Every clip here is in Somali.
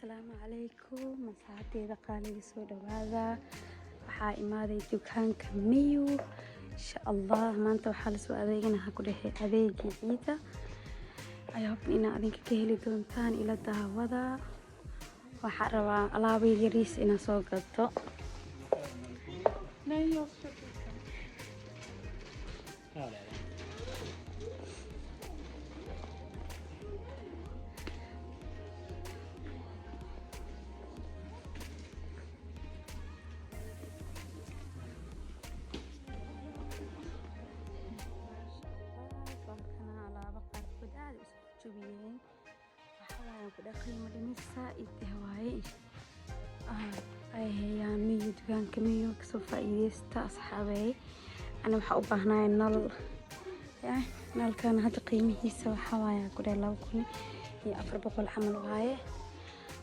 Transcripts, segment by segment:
Asalaamu calaykum masxaabteyda qaaliga soo dhawaada. Waxaa imaaday dukaanka Miyu insha Allah. Maanta waxaa la soo adeeganaha ku dhahay adeegii ciida. I hope ina adinka ka heli doontaan ila daawada. Waxaa rabaa alaabo yariis ina soo gato. qiimo dhimis waaye ay hayaan Miyu dukaanka Miyu kasoo faa'iideysta asxaabay. Ana waxaa u baahnaay nalkan hadda qiimihiisa waxaa waaye ku dhahay 2400 camal waaye.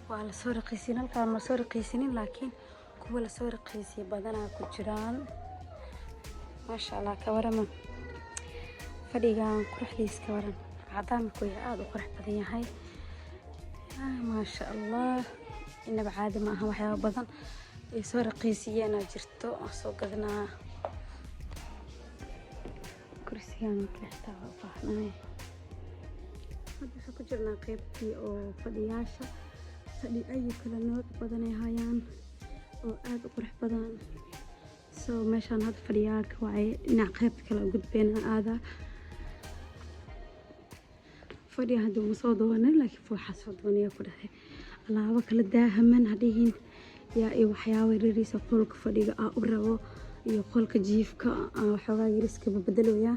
Waa la soo raqiisin nalkan ma soo raqiisinin laakiin kuwa la soo raqiisay badanaa ku jiraan. Masha Allah ka warama fadhigan quruxdiisa ka waran cadaanku aad u qurux badan yahay. ما شاء الله إنه بعد ما هو حياة بدن يصير قيسية أنا جرتو أسوق ذنا كرسيان كحتا وفحناي هذا شو كجرنا قيبتي أو فدياشة فدي أي كلا نوع بدن هايان أو آد قرح بدن ماشان هذا فدياك وعي نعقيب كلا وجود بين هذا فدي هذا مصادونا لكن فو حصادوني كده الله كلا داهمن هديهن يا إيه وحياة ريس قولك فدي أقربه يقولك جيفك حوا يرسك ببدلوا يا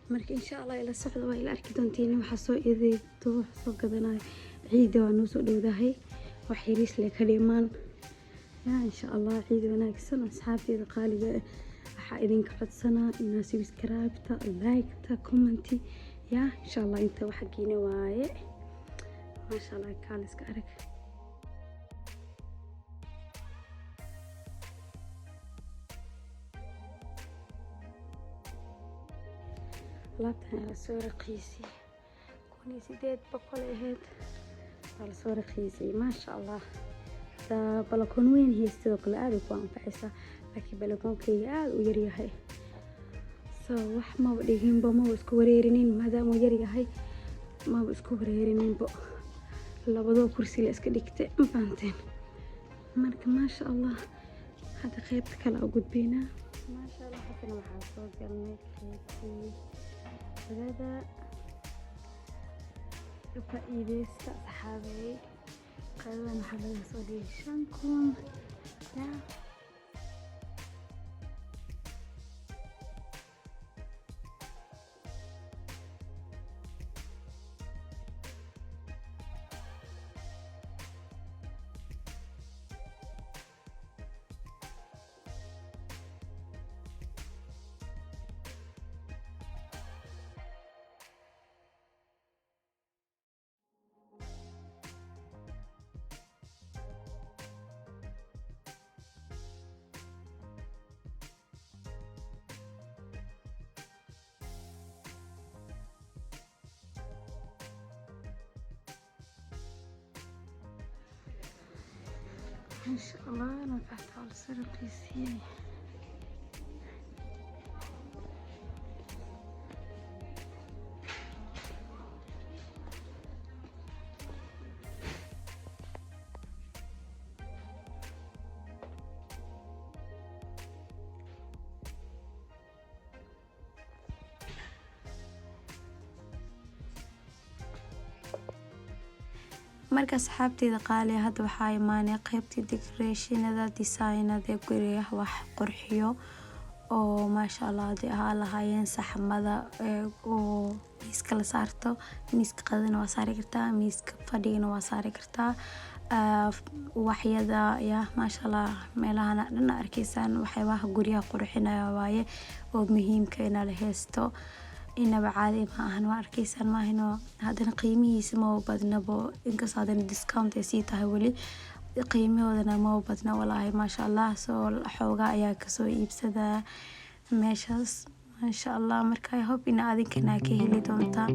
مرك إن شاء الله إلى الصحة وإلى أركيدون تيني وحصو إذا تو حصو كذا عيد ونوسو دوده وحيريس لك اليمان يا إن شاء الله عيد وناكسن أصحابي قالي حائدين كفت سنة الناس يسكرايبتا لايكتا كومنتي يا إن شاء الله أنت وحقينا واي ما شاء الله كالس كأرك لابتها على صورة قيسي كوني سيدات بقول إهد على صورة قيسي ما شاء الله دا بلكون وين هي استدوك الآد وكوان فحسا لكن بلكون كي آد ويريهي wax ma dhigin ba ma isku wareerinin maadaama yar yahay ma isku wareerinin ba labadoo kursi la iska dhigtay ma fahanteen marka ma sha Allah hada qaybta kala u gudbina ma sha Allah hadana waxaa soo galnay qaybtii hada faa'iideysta saxaabay qaybana waxa laga soo dhigay 5,000 ya ما شاء الله أنا فتحت على صورة قيسية marka asxaabteyda qaali hadda waxaa imaanay qaybtii decorationada designada guriga wax qurxiyo oo ma sha Allah hadii lahaayeen saxamada oo miiska la saarto miiska qadana waa saari kartaa miiska fadhigana waa saari kartaa waxyada ya ma sha Allah meelaha dhan arkaysaan waxyaabaha guriga qurxinaya waaye oo muhiimka in la haysto إنما عادي ما أهنا أركيسان ما هنا هذا قيمي ما بدنا بو إنكس هذا الديسكاونت يسيته هولي قيمي هذا ما بدنا والله ما شاء الله سو الحوجة يا كسو يبسدا ماشاس ما شاء الله مركاي هوب إن هذه كنا كهلي دونتا